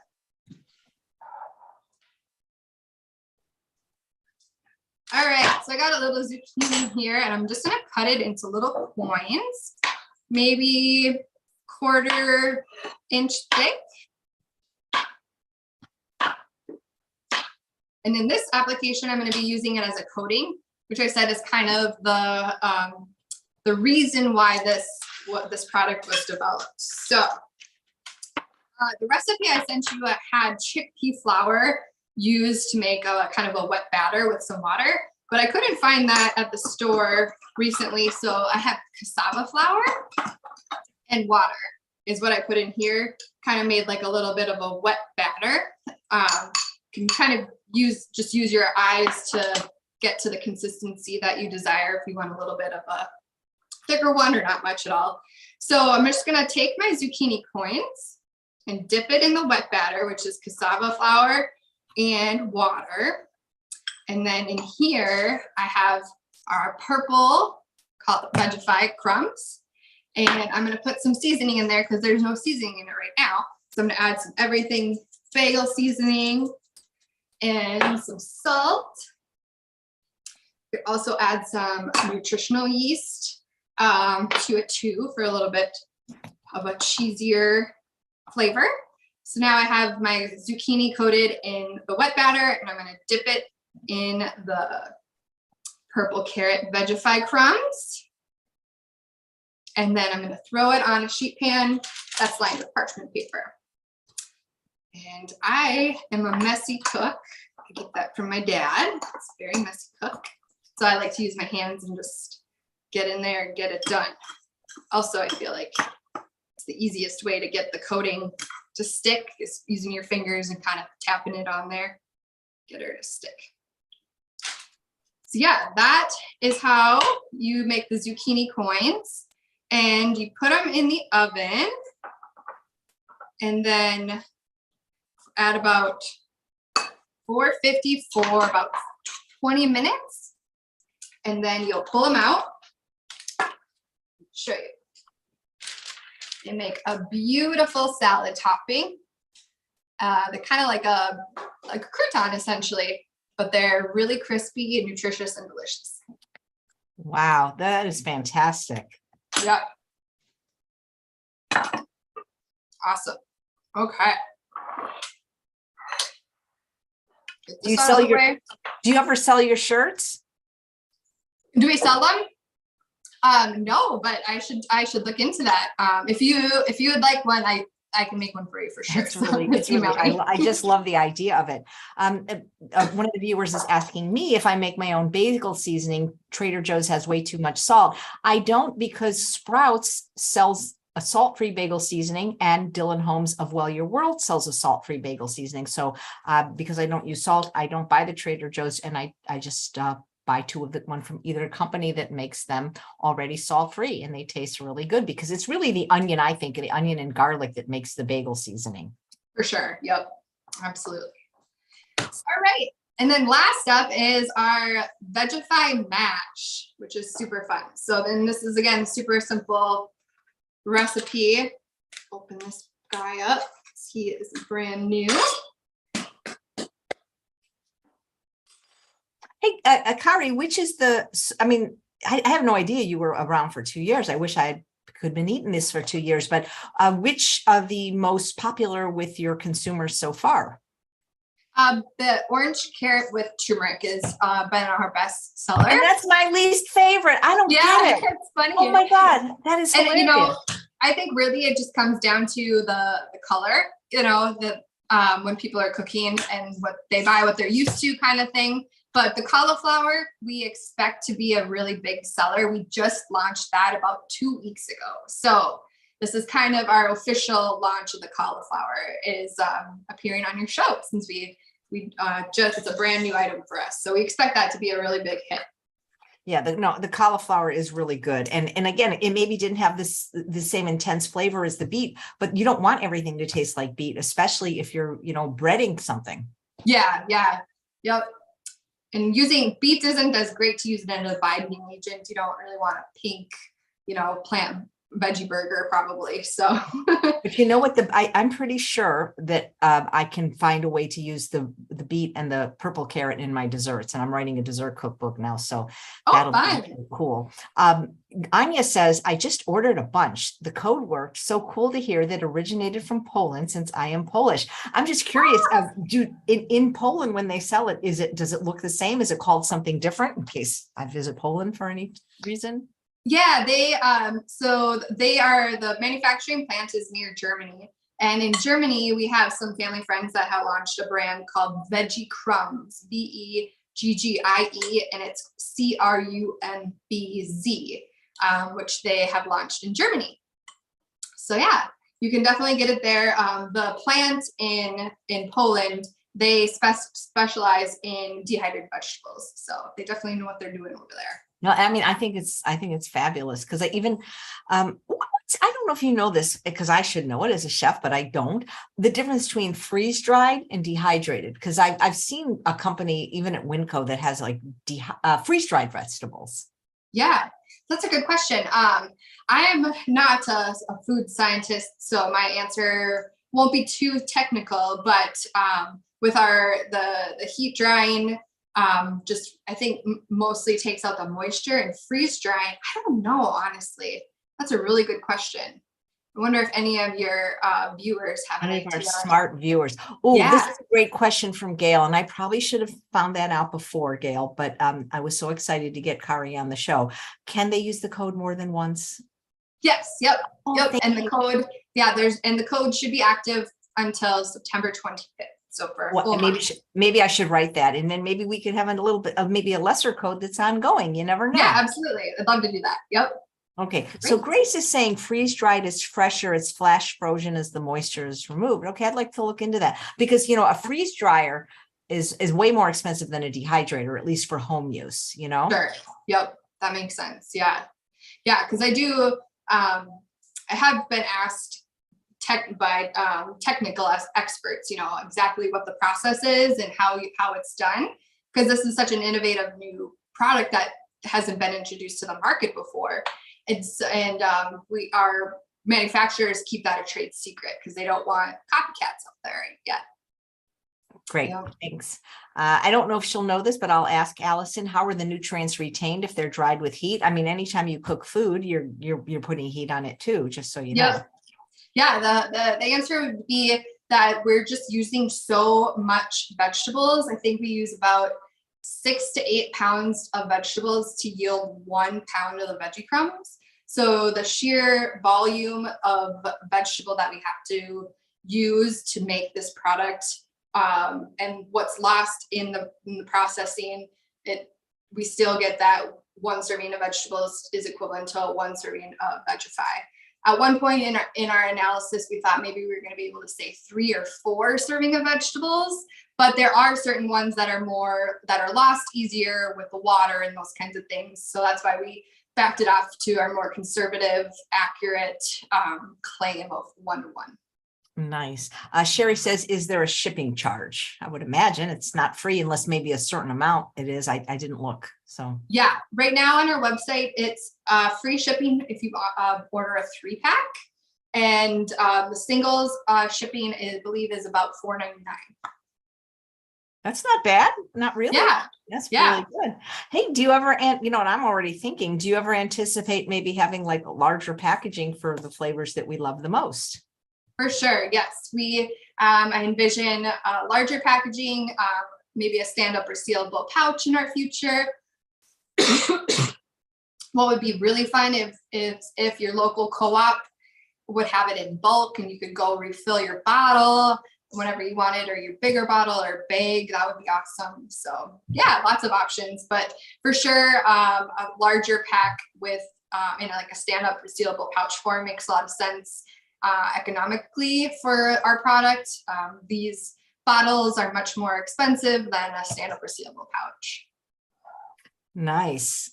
All right, so I got a little zucchini here, and I'm just going to cut it into little coins, maybe 1/4 inch thick. And in this application, I'm going to be using it as a coating, which I said is kind of the reason why this product was developed. So the recipe I sent you had chickpea flour used to make a kind of a wet batter with some water, but I couldn't find that at the store recently. So I have cassava flour and water is what I put in here. Kind of made like a little bit of a wet batter. You can kind of use your eyes to get to the consistency that you desire if you want a little bit of a thicker one or not much at all. So I'm just going to take my zucchini coins and dip it in the wet batter, which is cassava flour and water. And then in here, I have our purple called Vegify crumbs. And I'm going to put some seasoning in there because there's no seasoning in it right now. So I'm going to add some everything bagel seasoning and some salt. You could also add some nutritional yeast to it too for a little bit of a cheesier flavor. So now I have my zucchini coated in the wet batter, and I'm going to dip it in the purple carrot Vegify crumbs. And then I'm going to throw it on a sheet pan that's lined with parchment paper. And I am a messy cook. I get that from my dad. It's a very messy cook. So I like to use my hands and just get in there and get it done. Also, I feel like it's the easiest way to get the coating to stick is using your fingers and kind of tapping it on there. Get her to stick. So yeah, that is how you make the zucchini coins. And you put them in the oven. And then at about 450 for about 20 minutes. And then you'll pull them out. Show you. They make a beautiful salad topping. They're kind of like a crouton essentially, but they're really crispy and nutritious and delicious. Wow, that is fantastic. Yep. Awesome. Okay. Do you ever sell your shirts? Do we sell them? No, but I should look into that. If you would like one, I can make one for you for sure. It's really I just love the idea of it. One of the viewers is asking me if I make my own bagel seasoning. Trader Joe's has way too much salt. I don't, because Sprouts sells a salt-free bagel seasoning, and Dylan Holmes of Well Your World sells a salt-free bagel seasoning. So because I don't use salt, I don't buy the Trader Joe's, and I just buy two of one from either company that makes them already salt-free, and they taste really good, because it's really the onion, I think, the onion and garlic that makes the bagel seasoning. For sure. Yep. Absolutely. All right. And then last up is our Vegify mash, which is super fun. So then this is, again, super simple recipe. Open this guy up. He is brand new. Hey, Kari, which is I have no idea you were around for 2 years. I wish I could have been eating this for 2 years, but which are the most popular with your consumers so far? The orange carrot with turmeric has been our best seller. And that's my least favorite. I don't get it. It's funny. Oh my God, that is hilarious. And I think really it just comes down to the color, when people are cooking and what they buy, what they're used to kind of thing. But the cauliflower, we expect to be a really big seller. We just launched that about 2 weeks ago. So this is kind of our official launch of the cauliflower, is appearing on your show, since it's a brand new item for us. So we expect that to be a really big hit. Yeah, the cauliflower is really good. And again, it maybe didn't have the same intense flavor as the beet, but you don't want everything to taste like beet, especially if you're, breading something. Yeah. Yep. And using beet isn't as great to use it as a binding agent. You don't really want a pink, plant veggie burger probably. So, but you know what? I'm pretty sure that I can find a way to use the beet and the purple carrot in my desserts. And I'm writing a dessert cookbook now, so that'll be really cool. Anya says, I just ordered a bunch. The code worked. So cool to hear that originated from Poland, since I am Polish. I'm just curious, in Poland, when they sell it, does it look the same? Is it called something different, in case I visit Poland for any reason? Yeah, the manufacturing plant is near Germany. And in Germany, we have some family friends that have launched a brand called Veggies, Vegggie, and it's Crumbz, which they have launched in Germany. So yeah, you can definitely get it there. The plant in Poland, they specialize in dehydrated vegetables. So they definitely know what they're doing over there. No, I mean, I think it's fabulous, because I don't know if you know this, because I should know it as a chef, but I don't. The difference between freeze dried and dehydrated, because I've seen a company even at Winco that has like freeze dried vegetables. Yeah, that's a good question. I am not a food scientist, so my answer won't be too technical. But with the heat drying, I think mostly takes out the moisture, and freeze drying, I don't know, honestly. That's a really good question. I wonder if any of your viewers have any of our smart viewers. Oh, yeah. This is a great question from Gail, and I probably should have found that out before, Gail, but I was so excited to get Kari on the show. Can they use the code more than once? Yes. Yep. And the code, the code should be active until September 25th. So for a Well, full and month. maybe I should write that, and then maybe we could have a little bit of maybe a lesser code that's ongoing. You never know. Yeah, absolutely. I'd love to do that. Yep. Okay, so Great. Grace is saying freeze dried is fresher, it's flash frozen as the moisture is removed. Okay, I'd like to look into that because a freeze dryer is way more expensive than a dehydrator, at least for home use. Sure. Yep. That makes sense. Yeah. Yeah. Because I have been asked by technical experts, exactly what the process is and how it's done. Because this is such an innovative new product that hasn't been introduced to the market before. Our manufacturers keep that a trade secret because they don't want copycats out there yet. Great, thanks. I don't know if she'll know this, but I'll ask Allison, how are the nutrients retained if they're dried with heat? I mean, anytime you cook food, you're putting heat on it too, just so you know. Yeah, the answer would be that we're just using so much vegetables. I think we use about 6 to 8 pounds of vegetables to yield 1 pound of the veggie crumbs. So the sheer volume of vegetable that we have to use to make this product, and what's lost in the processing, we still get that 1 serving of vegetables is equivalent to 1 serving of Vegify. At one point in our analysis, we thought maybe we were going to be able to say 3 or 4 serving of vegetables, but there are certain ones that are lost easier with the water and those kinds of things. So that's why we backed it off to our more conservative, accurate claim of 1 to 1. Nice. Sherry says, is there a shipping charge? I would imagine it's not free unless maybe a certain amount it is. I didn't look. So yeah, right now on our website, it's free shipping if you order a 3-pack. And the singles shipping, I believe, is about $4.99. That's not bad. Not really. Yeah. That's really good. Hey, do you ever, and I'm already thinking, do you ever anticipate maybe having like larger packaging for the flavors that we love the most? For sure. Yes. I envision larger packaging, maybe a stand-up resealable pouch in our future. What would be really fun if your local co-op would have it in bulk and you could go refill your bottle whenever you wanted, or your bigger bottle or bag. That would be awesome. So yeah, lots of options, but for sure, a larger pack with in like a stand-up resealable pouch form makes a lot of sense economically for our product. These bottles are much more expensive than a stand-up resealable pouch. Nice.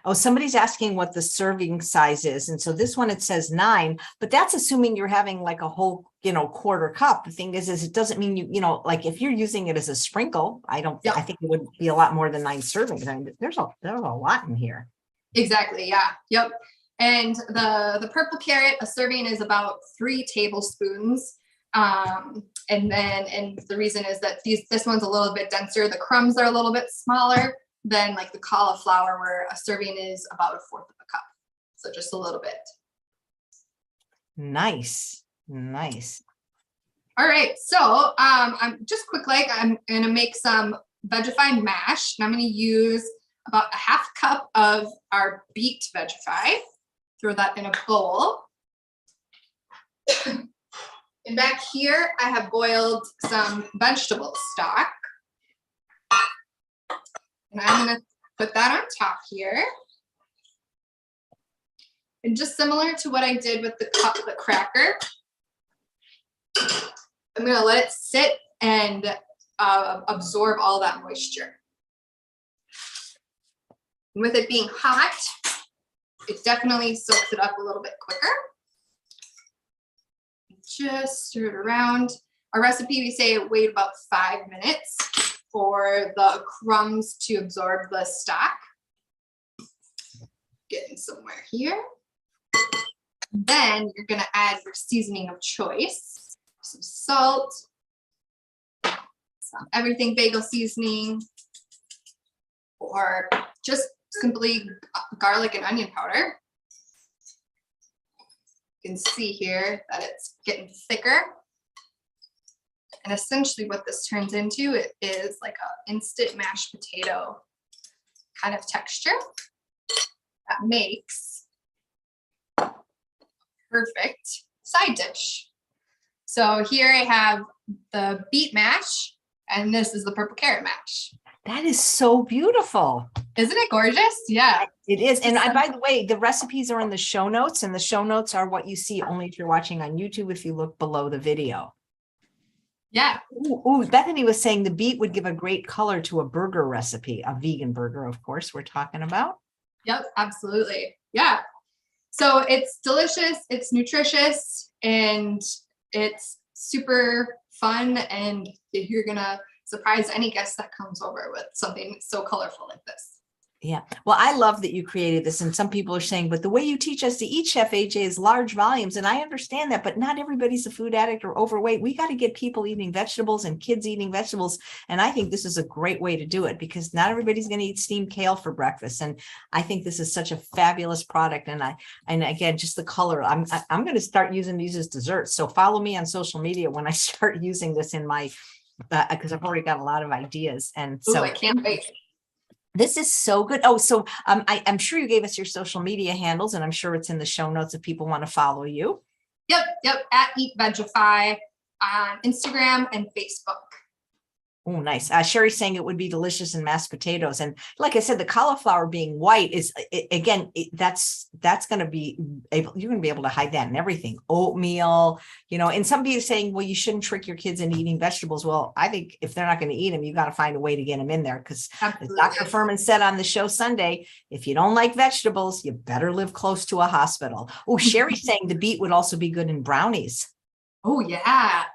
Oh, somebody's asking what the serving size is. And so this one, it says 9, but that's assuming you're having like a whole, quarter cup. The thing is it doesn't mean like if you're using it as a sprinkle, I think it would be a lot more than 9 servings. I mean, there's a lot in here. Exactly. Yeah. Yep. And the purple carrot, a serving is about 3 tablespoons. And the reason is that this one's a little bit denser. The crumbs are a little bit smaller than like the cauliflower, where a serving is about 1/4 of a cup. So just a little bit. Nice. All right. So I'm just I'm going to make some Vegify mash, and I'm going to use about a 1/2 cup of our beet Vegify. Throw that in a bowl. And back here, I have boiled some vegetable stock. And I'm going to put that on top here. And just similar to what I did with the cracker, I'm going to let it sit and absorb all that moisture. And with it being hot, it definitely soaks it up a little bit quicker. Just stir it around. Our recipe, we say wait about 5 minutes for the crumbs to absorb the stock. Getting somewhere here. Then you're going to add your seasoning of choice. Some salt, some everything bagel seasoning, or just simply garlic and onion powder. You can see here that it's getting thicker. And essentially what this turns into, it is like an instant mashed potato kind of texture that makes a perfect side dish. So here I have the beet mash, and this is the purple carrot mash. That is so beautiful. Isn't it gorgeous? Yeah. It is. And by the way, the recipes are in the show notes, and the show notes are what you see only if you're watching on YouTube, if you look below the video. Yeah. Ooh, Bethany was saying the beet would give a great color to a burger recipe, a vegan burger, of course, we're talking about. Yep, absolutely. Yeah. So it's delicious, it's nutritious, and it's super fun. And you're going to surprise any guest that comes over with something so colorful like this. Yeah. Well, I love that you created this. And some people are saying, but the way you teach us to eat, Chef AJ, is large volumes. And I understand that, but not everybody's a food addict or overweight. We got to get people eating vegetables and kids eating vegetables. And I think this is a great way to do it, because not everybody's going to eat steamed kale for breakfast. And I think this is such a fabulous product. And again, just the color, I'm going to start using these as desserts. So follow me on social media when I start using this in my, because I've already got a lot of ideas. And so I can't wait. This is so good. Oh, so I'm sure you gave us your social media handles, and I'm sure it's in the show notes if people want to follow you. Yep. At Eat Vegify on Instagram and Facebook. Oh, nice. Sherry's saying it would be delicious in mashed potatoes. And like I said, the cauliflower being white is, that's going to be able, you're going to be able to hide that in everything. Oatmeal, and some people are saying, well, you shouldn't trick your kids into eating vegetables. Well, I think if they're not going to eat them, you got to find a way to get them in there. Because as Dr. Furman said on the show Sunday, if you don't like vegetables, you better live close to a hospital. Oh, Sherry's saying the beet would also be good in brownies. Oh, yeah.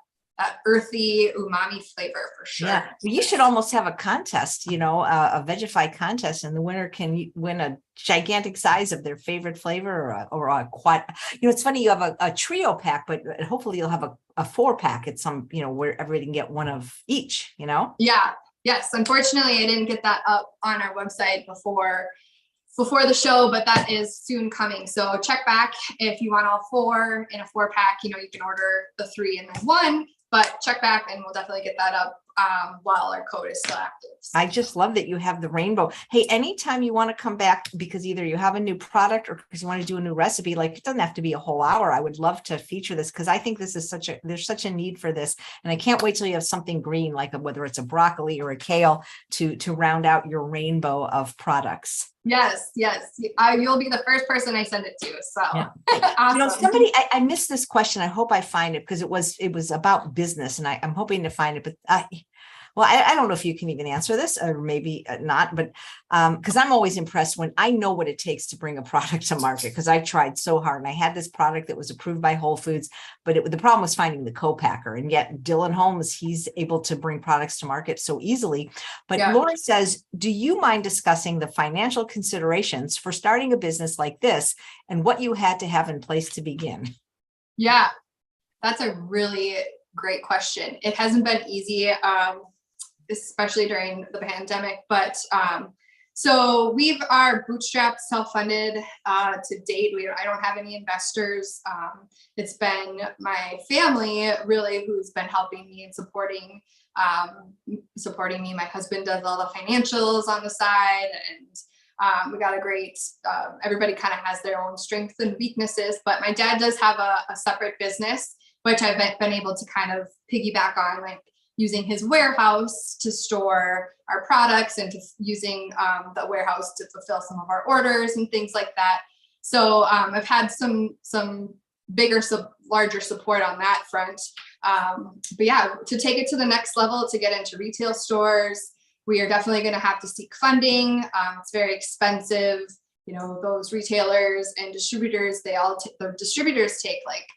Earthy umami flavor for sure. Yeah, you should almost have a contest, a Vegify contest, and the winner can win a gigantic size of their favorite flavor or a quad. It's funny, you have a trio pack, but hopefully you'll have a 4-pack at some, where everybody can get one of each, Yeah. Yes. Unfortunately, I didn't get that up on our website before the show, but that is soon coming. So check back if you want all 4 in a 4-pack. You can order the 3 and then 1. But check back and we'll definitely get that up while our code is still active. I just love that you have the rainbow. Hey, anytime you want to come back because either you have a new product or because you want to do a new recipe, like it doesn't have to be a whole hour. I would love to feature this because I think this is there's such a need for this. And I can't wait till you have something green, like whether it's a broccoli or a kale to round out your rainbow of products. Yes. You'll be the first person I send it to. So yeah. Awesome. I missed this question. I hope I find it because it was about business and I'm hoping to find it, but I don't know if you can even answer this or maybe not, but because I'm always impressed when I know what it takes to bring a product to market, because I tried so hard and I had this product that was approved by Whole Foods, but the problem was finding the co-packer. And yet Dylan Holmes, he's able to bring products to market so easily. But yeah. Laura says, do you mind discussing the financial considerations for starting a business like this and what you had to have in place to begin? Yeah, that's a really great question. It hasn't been easy. Especially during the pandemic, but so we are bootstrapped, self-funded to date. I don't have any investors. It's been my family really who's been helping me and supporting me. My husband does all the financials on the side, and we got a great. Everybody kind of has their own strengths and weaknesses, but my dad does have a separate business, which I've been able to kind of piggyback on, like using his warehouse to store our products and using the warehouse to fulfill some of our orders and things like that. So I've had some larger support on that front. But yeah, to take it to the next level, to get into retail stores, we are definitely going to have to seek funding. It's very expensive. Those retailers and distributors, the distributors take like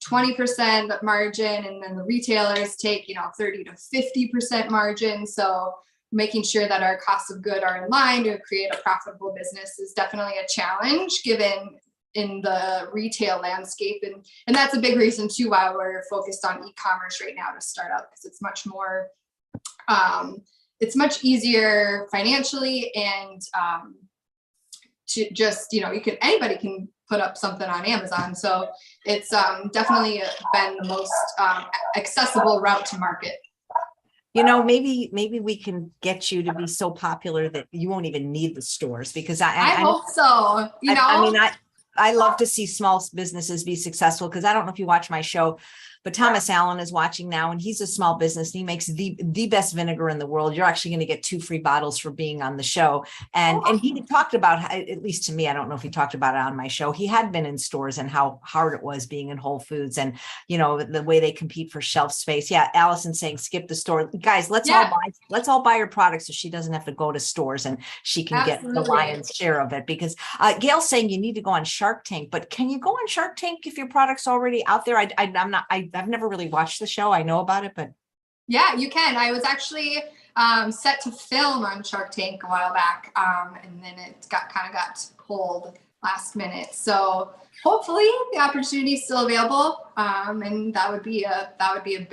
20% margin, and then the retailers take 30 to 50% margin. So making sure that our costs of good are in line to create a profitable business is definitely a challenge given in the retail landscape, and that's a big reason too why we're focused on e-commerce right now to start up, because it's much more it's much easier financially, and to just anybody can put up something on Amazon. So it's definitely been the most accessible route to market. Maybe we can get you to be so popular that you won't even need the stores, because I hope so. I love to see small businesses be successful, because I don't know if you watch my show. But Thomas Allen is watching now, and he's a small business. And he makes the best vinegar in the world. You're actually going to get 2 free bottles for being on the show. And he talked about, at least to me, I don't know if he talked about it on my show. He had been in stores and how hard it was being in Whole Foods, and the way they compete for shelf space. Yeah, Allison saying skip the store. Guys, let's all buy her products so she doesn't have to go to stores and she can get the lion's share of it. Because Gail's saying you need to go on Shark Tank, but can you go on Shark Tank if your product's already out there? I've never really watched the show. I know about it, but yeah, you can. I was actually set to film on Shark Tank a while back, and then it got pulled last minute. So hopefully the opportunity is still available, and that would be a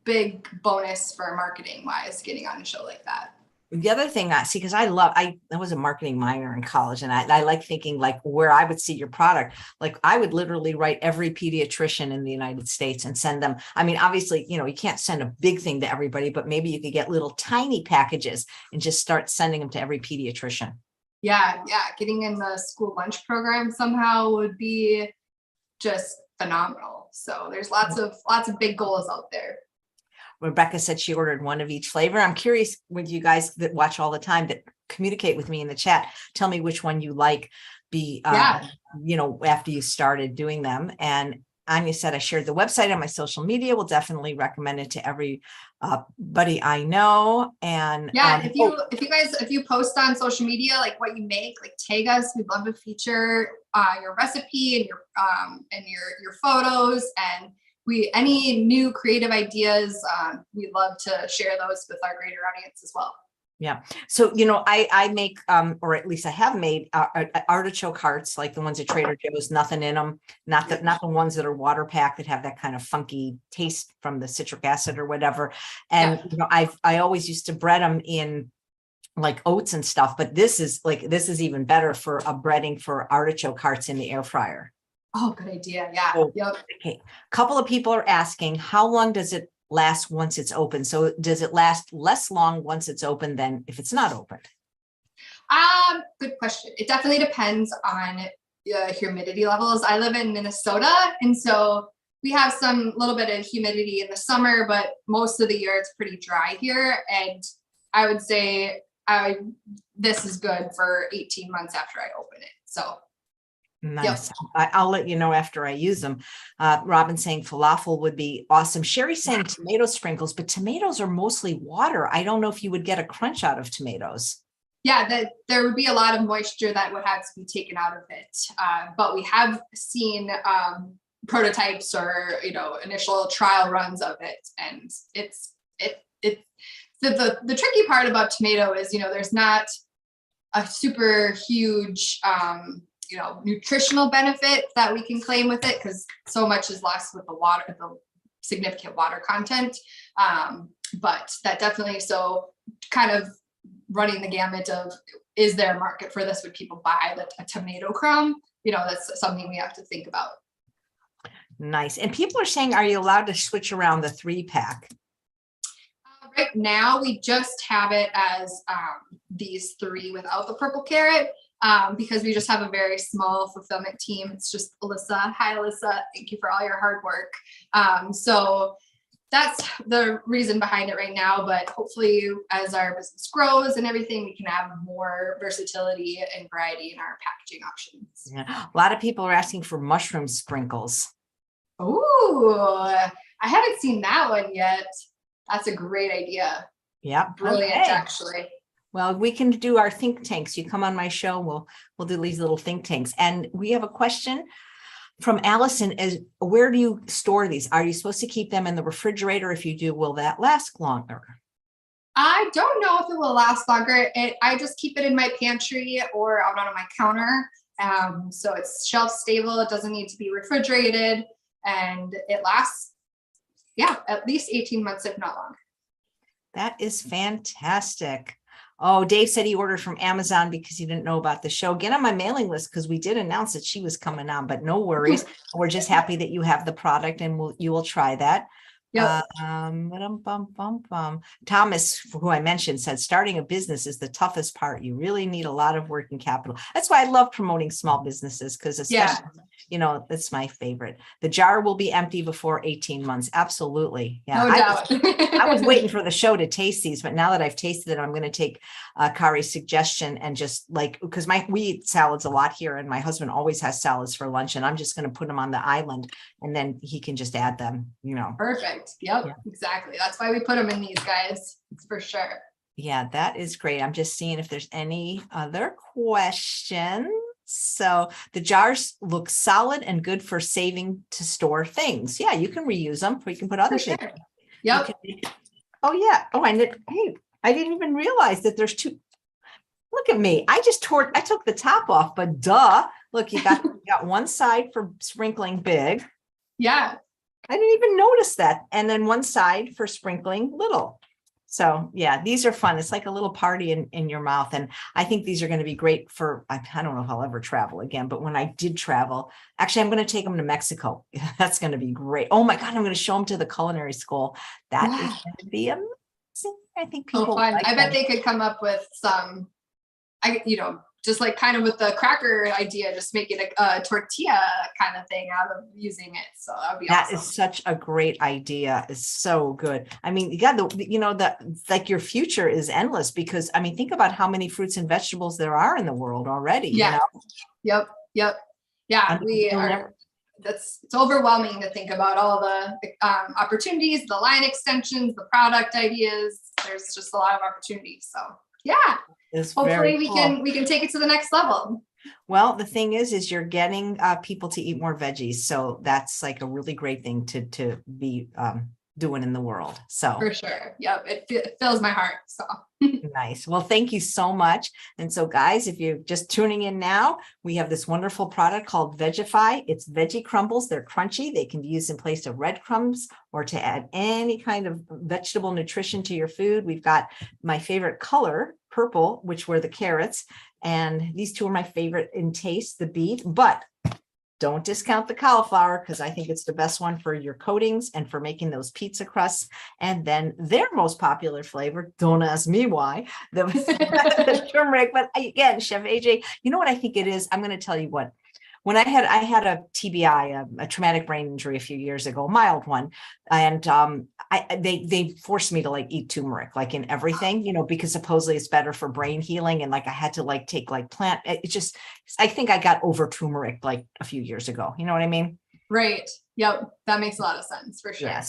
big bonus for marketing wise, getting on a show like that. The other thing because I was a marketing minor in college, and I like thinking like where I would see your product. Like I would literally write every pediatrician in the United States and send them. I mean, obviously, you can't send a big thing to everybody, but maybe you could get little tiny packages and just start sending them to every pediatrician. Yeah. Getting in the school lunch program somehow would be just phenomenal. So there's lots of big goals out there. Rebecca said she ordered 1 of each flavor. I'm curious, with you guys that watch all the time, that communicate with me in the chat, tell me which one you like after you started doing them. And Anya said, I shared the website on my social media. Will definitely recommend it to everybody I know. And if you post on social media, like what you make, like tag us. We'd love to feature your recipe and your photos, and any new creative ideas, we'd love to share those with our greater audience as well. Yeah. So, I make, or at least I have made artichoke hearts, like the ones at Trader Joe's, nothing in them, not the ones that are water packed that have that kind of funky taste from the citric acid or whatever. And, I always used to bread them in like oats and stuff, but this is even better for a breading for artichoke hearts in the air fryer. Oh, good idea. Yeah. Oh, yep. Okay. A couple of people are asking, how long does it last once it's open? So does it last less long once it's open than if it's not opened? Good question. It definitely depends on humidity levels. I live in Minnesota, and so we have some little bit of humidity in the summer, but most of the year it's pretty dry here. And I would say this is good for 18 months after I open it. So nice. Yep. I'll let you know after I use them. Robin saying falafel would be awesome. Sherry saying tomato sprinkles, but tomatoes are mostly water. I don't know if you would get a crunch out of tomatoes. Yeah, there would be a lot of moisture that would have to be taken out of it. But we have seen prototypes or initial trial runs of it, and the tricky part about tomato is there's not a super huge nutritional benefit that we can claim with it, because so much is lost with the significant water content. But that definitely, so kind of running the gamut of, is there a market for this? Would people buy a tomato crumb? That's something we have to think about. Nice. And people are saying, are you allowed to switch around the 3-pack? Right now, we just have it as these 3 without the purple carrot, because we just have a very small fulfillment team. It's just Alyssa. Hi, Alyssa. Thank you for all your hard work. So that's the reason behind it right now. But hopefully, as our business grows and everything, we can have more versatility and variety in our packaging options. Yeah. A lot of people are asking for mushroom sprinkles. Oh, I haven't seen that one yet. That's a great idea. Yeah. Brilliant, okay. Actually. Well, we can do our think tanks. You come on my show, we'll do these little think tanks. And we have a question from Allison: is where do you store these? Are you supposed to keep them in the refrigerator? If you do, will that last longer? I don't know if it will last longer. I just keep it in my pantry or out on my counter. So it's shelf stable. It doesn't need to be refrigerated, and it lasts, at least 18 months, if not longer. That is fantastic. Oh, Dave said he ordered from Amazon because he didn't know about the show. Get on my mailing list, because we did announce that she was coming on, but no worries. We're just happy that you have the product, and you will try that. Yep. Thomas, who I mentioned, said starting a business is the toughest part. You really need a lot of working capital. That's why I love promoting small businesses, because especially you know, that's my favorite. The jar will be empty before 18 months. Absolutely. Yeah. No doubt. I was waiting for the show to taste these, but now that I've tasted it, I'm going to take Kari's suggestion and just like, because we eat salads a lot here and my husband always has salads for lunch, and I'm just going to put them on the island and then he can just add them, you know. Perfect. Yep, Yeah. exactly. That's why we put them in these guys. It's for sure. Yeah, that is great. I'm just seeing if there's any other questions. So the jars look solid and good for saving to store things. Yeah, you can reuse them, or you can put other For things. sure. Yep. Oh yeah. Oh, hey, I didn't even realize that there's two. Look at me. I took the top off, but duh. Look, you got one side for sprinkling big. Yeah. I didn't even notice that. And then one side for sprinkling little. So yeah, these are fun. It's like a little party in your mouth. And I think these are going to be great for, I don't know if I'll ever travel again, but when I did travel, actually, I'm going to take them to Mexico. That's going to be great. Oh my God, I'm going to show them to the culinary school. That is going to be amazing. I think people fun. like I bet them. they could come up with some, just like kind of with the cracker idea, just make it a tortilla kind of thing out of using it. So that'd be awesome. That is such a great idea. It's so good. I mean, you got like your future is endless because I mean, think about how many fruits and vegetables there are in the world already. Yeah. You know? Yep. Yeah. I mean, It's overwhelming to think about all the opportunities, the line extensions, the product ideas. There's just a lot of opportunities. So yeah. Hopefully we can take it to the next level. Well, the thing is you're getting people to eat more veggies. So that's like a really great thing to be doing in the world. So for sure. Yep. It fills my heart. So nice. Well, thank you so much. And so guys, if you're just tuning in now, we have this wonderful product called Vegify. It's veggie crumbles. They're crunchy. They can be used in place of breadcrumbs or to add any kind of vegetable nutrition to your food. We've got my favorite color, purple, which were the carrots. And these two are my favorite in taste, the beet, but don't discount the cauliflower because I think it's the best one for your coatings and for making those pizza crusts. And then their most popular flavor, don't ask me why, the turmeric. But again, Chef AJ, you know what I think it is? I'm going to tell you what. When I had a TBI, a traumatic brain injury a few years ago, a mild one, and they forced me to like eat turmeric, like in everything, you know, because supposedly it's better for brain healing, and like I had to like take like plant. It just, I think I got over turmeric like a few years ago. You know what I mean? Right. Yep. That makes a lot of sense for sure. Yeah.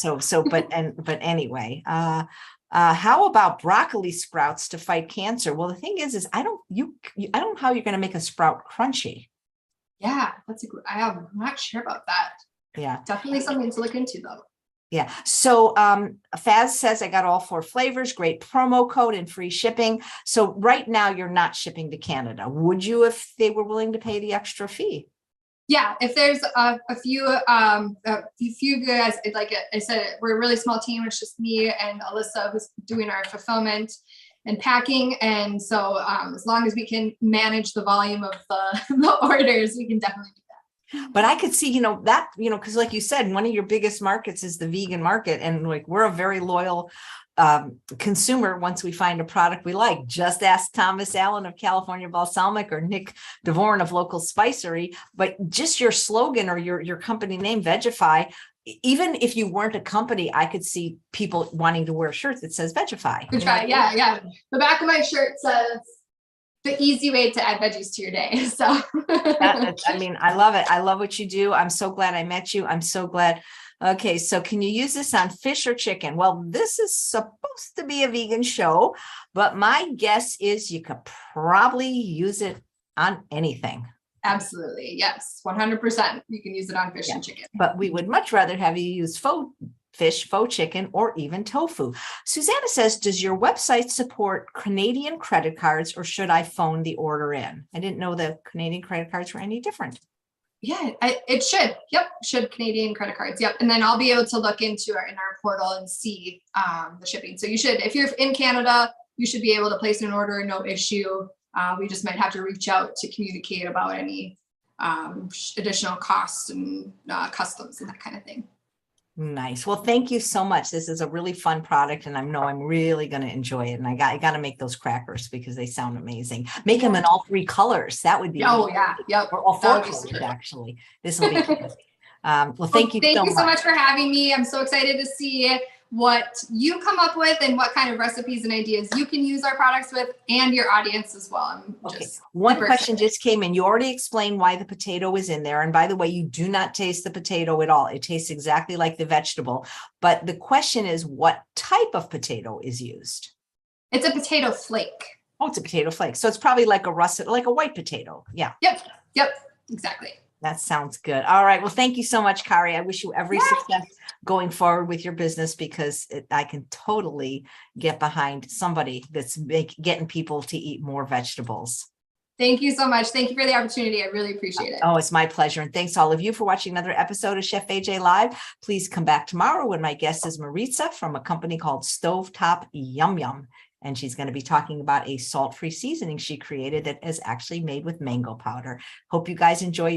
But anyway, how about broccoli sprouts to fight cancer? Well, the thing is I don't know how you're going to make a sprout crunchy. Yeah, I'm not sure about that. Yeah. Definitely something to look into though. Yeah. So Faz says I got all 4 flavors, great promo code and free shipping. So right now you're not shipping to Canada. Would you if they were willing to pay the extra fee? Yeah, if there's a few guys, like I said, we're a really small team. It's just me and Alyssa who's doing our fulfillment and packing. And so as long as we can manage the volume of the orders, we can definitely do that. But I could see, because like you said, one of your biggest markets is the vegan market. And like, we're a very loyal consumer. Once we find a product we like, just ask Thomas Allen of California Balsamic or Nick DeVorn of Local Spicery. But just your slogan or your company name, Vegify, even if you weren't a company, I could see people wanting to wear shirts that says Vegify. Vegify, yeah. The back of my shirt says the easy way to add veggies to your day. So I love it. I love what you do. I'm so glad I met you. I'm so glad. Okay, so can you use this on fish or chicken? Well, this is supposed to be a vegan show, but my guess is you could probably use it on anything. Absolutely. Yes. 100%. You can use it on fish and chicken. But we would much rather have you use faux fish, faux chicken, or even tofu. Susanna says, does your website support Canadian credit cards or should I phone the order in? I didn't know the Canadian credit cards were any different. Yeah, it should. Yep. Should Canadian credit cards. Yep. And then I'll be able to look into in our portal and see the shipping. So you should, if you're in Canada, you should be able to place an order, no issue. We just might have to reach out to communicate about any additional costs and customs and that kind of thing. Nice. Well, thank you so much. This is a really fun product, and I know I'm really going to enjoy it. And I got to make those crackers because they sound amazing. Make them in all 3 colors. That would be Oh yeah, yep. or all 4 That would be colors super. actually. This will be good. Well, thank you Thank so you so much. much for having me. I'm so excited to see what you come up with and what kind of recipes and ideas you can use our products with, and your audience as well. I'm just One super question excited. just came in. You already explained why the potato is in there. And by the way, you do not taste the potato at all. It tastes exactly like the vegetable. But the question is, what type of potato is used? It's a potato flake. Oh, it's a potato flake. So it's probably like a russet, like a white potato. Yeah. Yep, exactly. That sounds good. All right. Well, thank you so much, Kari. I wish you every success going forward with your business, because I can totally get behind somebody that's getting people to eat more vegetables. Thank you so much. Thank you for the opportunity. I really appreciate it. Oh, it's my pleasure. And thanks to all of you for watching another episode of Chef AJ Live. Please come back tomorrow when my guest is Maritza from a company called Stovetop Yum Yum. And she's going to be talking about a salt-free seasoning she created that is actually made with mango powder. Hope you guys enjoy your